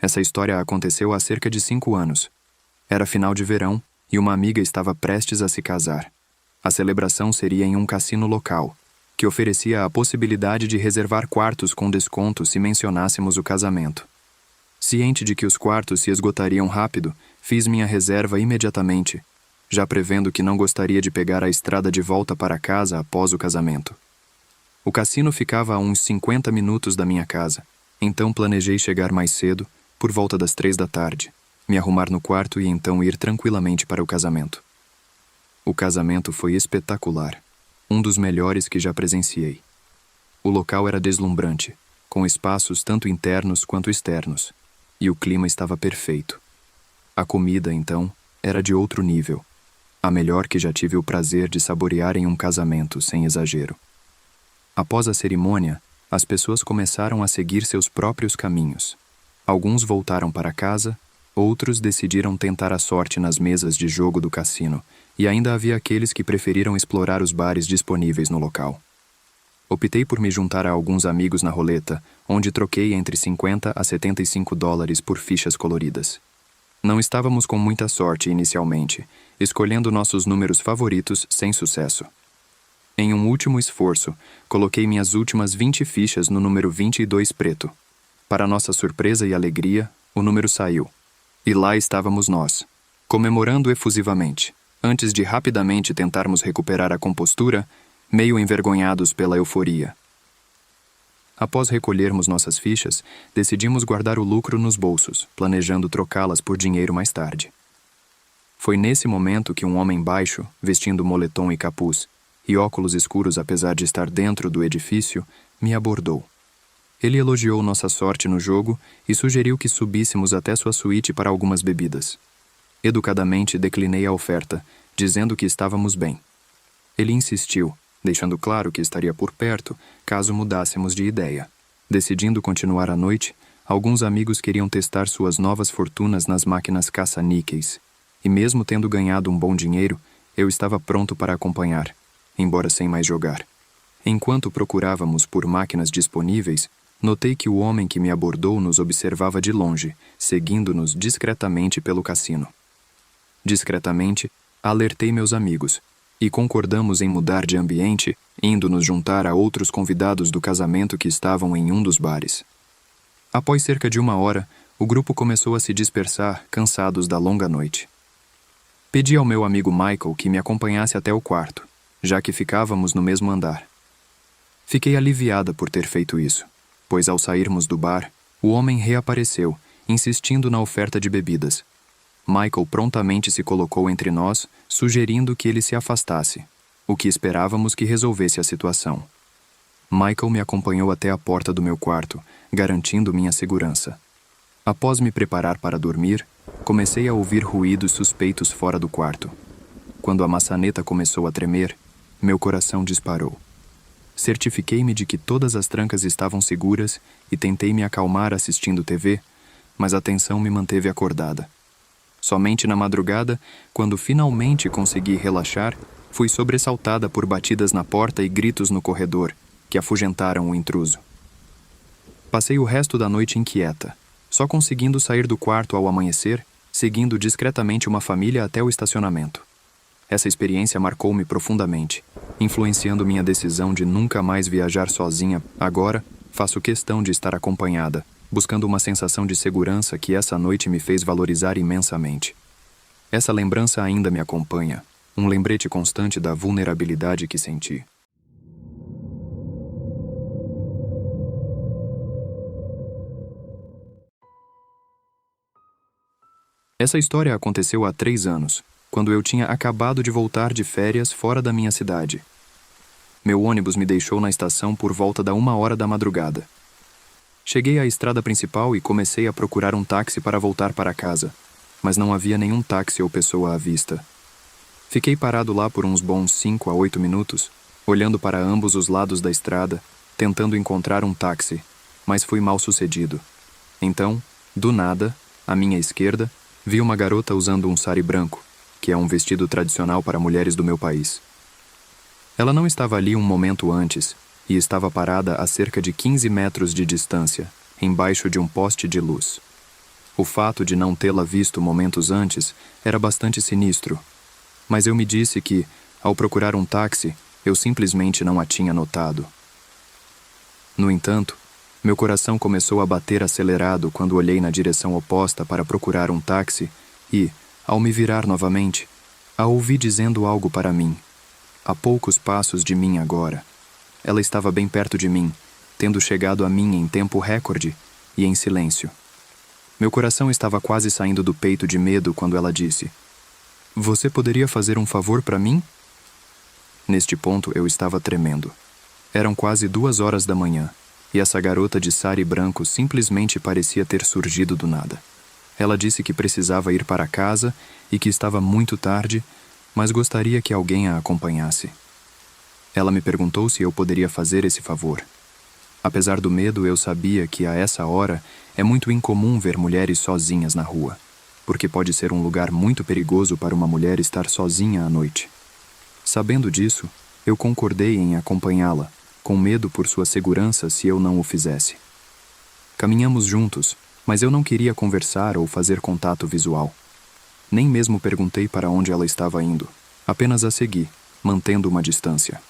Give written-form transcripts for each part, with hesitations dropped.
Essa história aconteceu há cerca de 5 anos. Era final de verão e uma amiga estava prestes a se casar. A celebração seria em um cassino local, que oferecia a possibilidade de reservar quartos com desconto se mencionássemos o casamento. Ciente de que os quartos se esgotariam rápido, fiz minha reserva imediatamente, já prevendo que não gostaria de pegar a estrada de volta para casa após o casamento. O cassino ficava a uns 50 minutos da minha casa, então planejei chegar mais cedo, por volta das 3 da tarde, me arrumar no quarto e então ir tranquilamente para o casamento. O casamento foi espetacular, um dos melhores que já presenciei. O local era deslumbrante, com espaços tanto internos quanto externos, e o clima estava perfeito. A comida, então, era de outro nível, a melhor que já tive o prazer de saborear em um casamento, sem exagero. Após a cerimônia, as pessoas começaram a seguir seus próprios caminhos. Alguns voltaram para casa, outros decidiram tentar a sorte nas mesas de jogo do cassino, e ainda havia aqueles que preferiram explorar os bares disponíveis no local. Optei por me juntar a alguns amigos na roleta, onde troquei entre 50 a 75 dólares por fichas coloridas. Não estávamos com muita sorte inicialmente, escolhendo nossos números favoritos sem sucesso. Em um último esforço, coloquei minhas últimas 20 fichas no número 22 preto. Para nossa surpresa e alegria, o número saiu. E lá estávamos nós, comemorando efusivamente, antes de rapidamente tentarmos recuperar a compostura, meio envergonhados pela euforia. Após recolhermos nossas fichas, decidimos guardar o lucro nos bolsos, planejando trocá-las por dinheiro mais tarde. Foi nesse momento que um homem baixo, vestindo moletom e capuz, e óculos escuros apesar de estar dentro do edifício, me abordou. Ele elogiou nossa sorte no jogo e sugeriu que subíssemos até sua suíte para algumas bebidas. Educadamente declinei a oferta, dizendo que estávamos bem. Ele insistiu, deixando claro que estaria por perto, caso mudássemos de ideia. Decidindo continuar a noite, alguns amigos queriam testar suas novas fortunas nas máquinas caça-níqueis, e mesmo tendo ganhado um bom dinheiro, eu estava pronto para acompanhar, embora sem mais jogar. Enquanto procurávamos por máquinas disponíveis, notei que o homem que me abordou nos observava de longe, seguindo-nos discretamente pelo cassino. Discretamente, alertei meus amigos, e concordamos em mudar de ambiente, indo nos juntar a outros convidados do casamento que estavam em um dos bares. Após cerca de 1 hora, o grupo começou a se dispersar, cansados da longa noite. Pedi ao meu amigo Michael que me acompanhasse até o quarto, já que ficávamos no mesmo andar. Fiquei aliviada por ter feito isso, pois ao sairmos do bar, o homem reapareceu, insistindo na oferta de bebidas. Michael prontamente se colocou entre nós, sugerindo que ele se afastasse, o que esperávamos que resolvesse a situação. Michael me acompanhou até a porta do meu quarto, garantindo minha segurança. Após me preparar para dormir, comecei a ouvir ruídos suspeitos fora do quarto. Quando a maçaneta começou a tremer, meu coração disparou. Certifiquei-me de que todas as trancas estavam seguras e tentei me acalmar assistindo TV, mas a tensão me manteve acordada. Somente na madrugada, quando finalmente consegui relaxar, fui sobressaltada por batidas na porta e gritos no corredor, que afugentaram o intruso. Passei o resto da noite inquieta, só conseguindo sair do quarto ao amanhecer, seguindo discretamente uma família até o estacionamento. Essa experiência marcou-me profundamente, influenciando minha decisão de nunca mais viajar sozinha. Agora, faço questão de estar acompanhada, buscando uma sensação de segurança que essa noite me fez valorizar imensamente. Essa lembrança ainda me acompanha, um lembrete constante da vulnerabilidade que senti. Essa história aconteceu há 3 anos, quando eu tinha acabado de voltar de férias fora da minha cidade. Meu ônibus me deixou na estação por volta da 1 hora da madrugada. Cheguei à estrada principal e comecei a procurar um táxi para voltar para casa, mas não havia nenhum táxi ou pessoa à vista. Fiquei parado lá por uns bons 5 a 8 minutos, olhando para ambos os lados da estrada, tentando encontrar um táxi, mas fui mal sucedido. Então, do nada, à minha esquerda, vi uma garota usando um sari branco, que é um vestido tradicional para mulheres do meu país. Ela não estava ali um momento antes, e estava parada a cerca de 15 metros de distância, embaixo de um poste de luz. O fato de não tê-la visto momentos antes era bastante sinistro, mas eu me disse que, ao procurar um táxi, eu simplesmente não a tinha notado. No entanto, meu coração começou a bater acelerado quando olhei na direção oposta para procurar um táxi e, ao me virar novamente, a ouvi dizendo algo para mim, a poucos passos de mim agora. Ela estava bem perto de mim, tendo chegado a mim em tempo recorde e em silêncio. Meu coração estava quase saindo do peito de medo quando ela disse: "Você poderia fazer um favor para mim?" Neste ponto eu estava tremendo. Eram quase 2 horas da manhã, e essa garota de sari branco simplesmente parecia ter surgido do nada. Ela disse que precisava ir para casa e que estava muito tarde, mas gostaria que alguém a acompanhasse. Ela me perguntou se eu poderia fazer esse favor. Apesar do medo, eu sabia que a essa hora é muito incomum ver mulheres sozinhas na rua, porque pode ser um lugar muito perigoso para uma mulher estar sozinha à noite. Sabendo disso, eu concordei em acompanhá-la, com medo por sua segurança se eu não o fizesse. Caminhamos juntos, mas eu não queria conversar ou fazer contato visual. Nem mesmo perguntei para onde ela estava indo, apenas a segui, mantendo uma distância.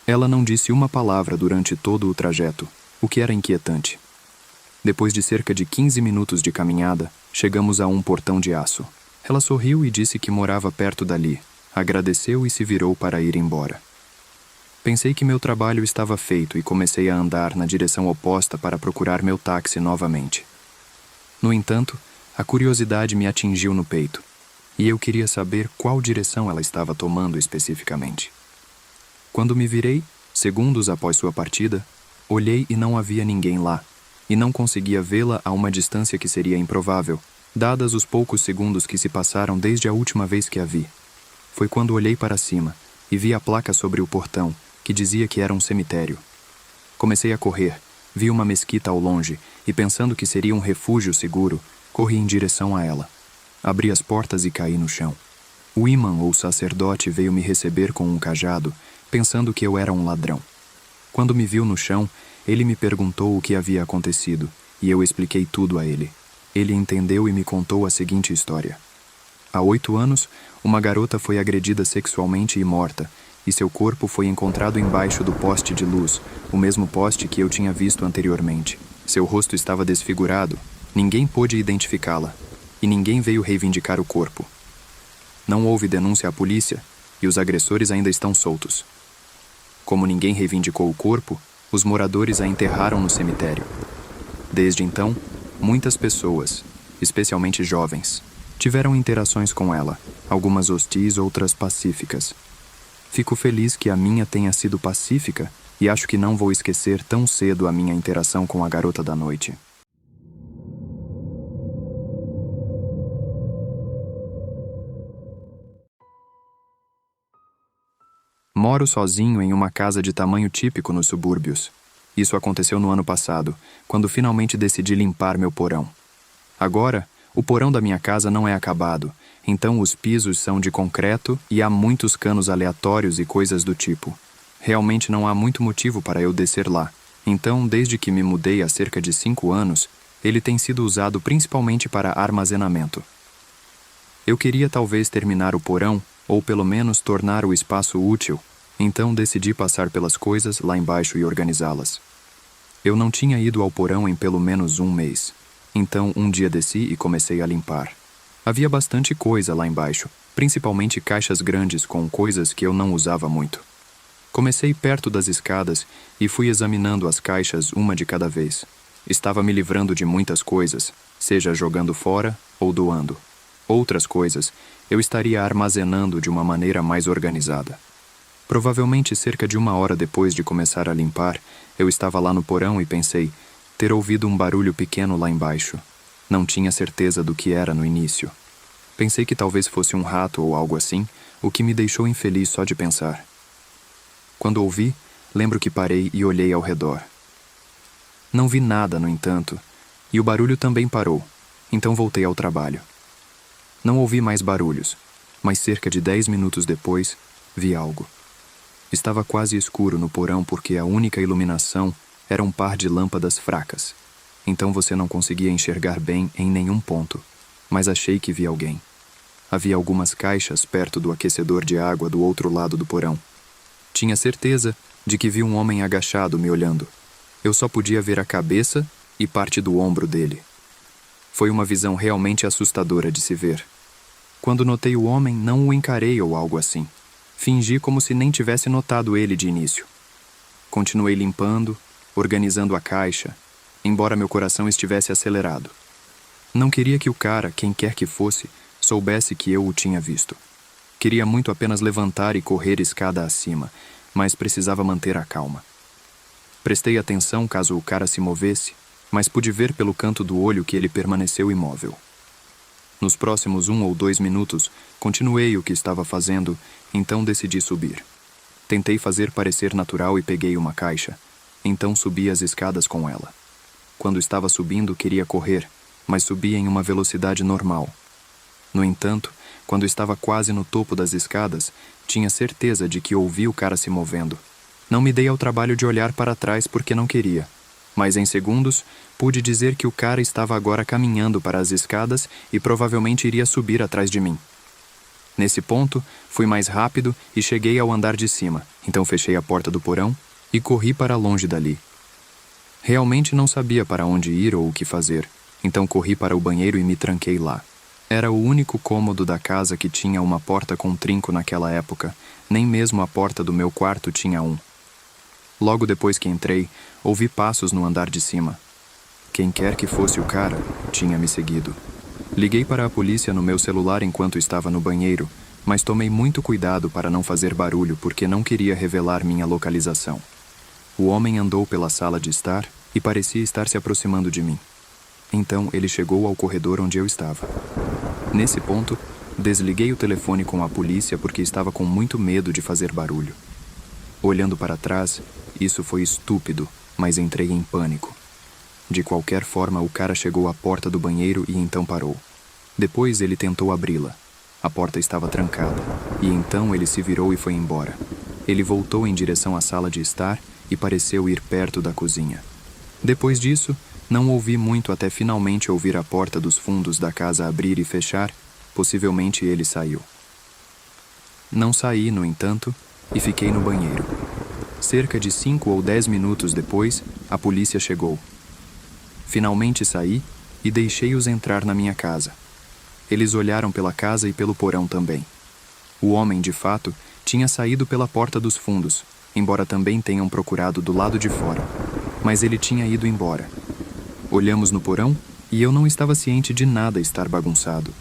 Ela não disse uma palavra durante todo o trajeto, o que era inquietante. Depois de cerca de 15 minutos de caminhada, chegamos a um portão de aço. Ela sorriu e disse que morava perto dali, agradeceu e se virou para ir embora. Pensei que meu trabalho estava feito e comecei a andar na direção oposta para procurar meu táxi novamente. No entanto, a curiosidade me atingiu no peito, e eu queria saber qual direção ela estava tomando especificamente. Quando me virei, segundos após sua partida, olhei e não havia ninguém lá, e não conseguia vê-la a uma distância que seria improvável, dadas os poucos segundos que se passaram desde a última vez que a vi. Foi quando olhei para cima e vi a placa sobre o portão, que dizia que era um cemitério. Comecei a correr, vi uma mesquita ao longe e, pensando que seria um refúgio seguro, corri em direção a ela. Abri as portas e caí no chão. O imã ou sacerdote veio me receber com um cajado, pensando que eu era um ladrão. Quando me viu no chão, ele me perguntou o que havia acontecido, e eu expliquei tudo a ele. Ele entendeu e me contou a seguinte história. Há 8 anos, uma garota foi agredida sexualmente e morta, e seu corpo foi encontrado embaixo do poste de luz, o mesmo poste que eu tinha visto anteriormente. Seu rosto estava desfigurado, ninguém pôde identificá-la, e ninguém veio reivindicar o corpo. Não houve denúncia à polícia, e os agressores ainda estão soltos. Como ninguém reivindicou o corpo, os moradores a enterraram no cemitério. Desde então, muitas pessoas, especialmente jovens, tiveram interações com ela, algumas hostis, outras pacíficas. Fico feliz que a minha tenha sido pacífica e acho que não vou esquecer tão cedo a minha interação com a garota da noite. Moro sozinho em uma casa de tamanho típico nos subúrbios. Isso aconteceu no ano passado, quando finalmente decidi limpar meu porão. Agora, o porão da minha casa não é acabado, então os pisos são de concreto e há muitos canos aleatórios e coisas do tipo. Realmente não há muito motivo para eu descer lá. Então, desde que me mudei há cerca de 5 anos, ele tem sido usado principalmente para armazenamento. Eu queria talvez terminar o porão, ou pelo menos tornar o espaço útil, então decidi passar pelas coisas lá embaixo e organizá-las. Eu não tinha ido ao porão em pelo menos 1 mês, então um dia desci e comecei a limpar. Havia bastante coisa lá embaixo, principalmente caixas grandes com coisas que eu não usava muito. Comecei perto das escadas e fui examinando as caixas uma de cada vez. Estava me livrando de muitas coisas, seja jogando fora ou doando. Outras coisas eu estaria armazenando de uma maneira mais organizada. Provavelmente cerca de 1 hora depois de começar a limpar, eu estava lá no porão e pensei ter ouvido um barulho pequeno lá embaixo. Não tinha certeza do que era no início. Pensei que talvez fosse um rato ou algo assim, o que me deixou infeliz só de pensar. Quando ouvi, lembro que parei e olhei ao redor. Não vi nada, no entanto, e o barulho também parou, então voltei ao trabalho. Não ouvi mais barulhos, mas cerca de 10 minutos depois, vi algo. Estava quase escuro no porão porque a única iluminação era um par de lâmpadas fracas. Então você não conseguia enxergar bem em nenhum ponto, mas achei que vi alguém. Havia algumas caixas perto do aquecedor de água do outro lado do porão. Tinha certeza de que vi um homem agachado me olhando. Eu só podia ver a cabeça e parte do ombro dele. Foi uma visão realmente assustadora de se ver. Quando notei o homem, não o encarei ou algo assim. Fingi como se nem tivesse notado ele de início. Continuei limpando, organizando a caixa, embora meu coração estivesse acelerado. Não queria que o cara, quem quer que fosse, soubesse que eu o tinha visto. Queria muito apenas levantar e correr escada acima, mas precisava manter a calma. Prestei atenção caso o cara se movesse, mas pude ver pelo canto do olho que ele permaneceu imóvel. Nos próximos 1 ou 2 minutos, continuei o que estava fazendo, então decidi subir. Tentei fazer parecer natural e peguei uma caixa, então subi as escadas com ela. Quando estava subindo, queria correr, mas subia em uma velocidade normal. No entanto, quando estava quase no topo das escadas, tinha certeza de que ouvi o cara se movendo. Não me dei ao trabalho de olhar para trás porque não queria, mas em segundos pude dizer que o cara estava agora caminhando para as escadas e provavelmente iria subir atrás de mim. Nesse ponto, fui mais rápido e cheguei ao andar de cima, então fechei a porta do porão e corri para longe dali. Realmente não sabia para onde ir ou o que fazer, então corri para o banheiro e me tranquei lá. Era o único cômodo da casa que tinha uma porta com trinco naquela época, nem mesmo a porta do meu quarto tinha um. Logo depois que entrei, ouvi passos no andar de cima. Quem quer que fosse o cara, tinha me seguido. Liguei para a polícia no meu celular enquanto estava no banheiro, mas tomei muito cuidado para não fazer barulho porque não queria revelar minha localização. O homem andou pela sala de estar e parecia estar se aproximando de mim. Então ele chegou ao corredor onde eu estava. Nesse ponto, desliguei o telefone com a polícia porque estava com muito medo de fazer barulho. Olhando para trás, isso foi estúpido, mas entrei em pânico. De qualquer forma, o cara chegou à porta do banheiro e então parou. Depois ele tentou abri-la. A porta estava trancada, e então ele se virou e foi embora. Ele voltou em direção à sala de estar e pareceu ir perto da cozinha. Depois disso, não ouvi muito até finalmente ouvir a porta dos fundos da casa abrir e fechar. Possivelmente ele saiu. Não saí, no entanto, e fiquei no banheiro. Cerca de 5 ou 10 minutos depois, a polícia chegou. Finalmente saí e deixei-os entrar na minha casa. Eles olharam pela casa e pelo porão também. O homem, de fato, tinha saído pela porta dos fundos, embora também tenham procurado do lado de fora. Mas ele tinha ido embora. Olhamos no porão e eu não estava ciente de nada estar bagunçado.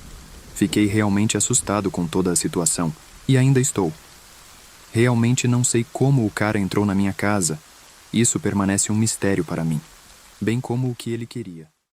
Fiquei realmente assustado com toda a situação, e ainda estou. Realmente não sei como o cara entrou na minha casa. Isso permanece um mistério para mim, bem como o que ele queria.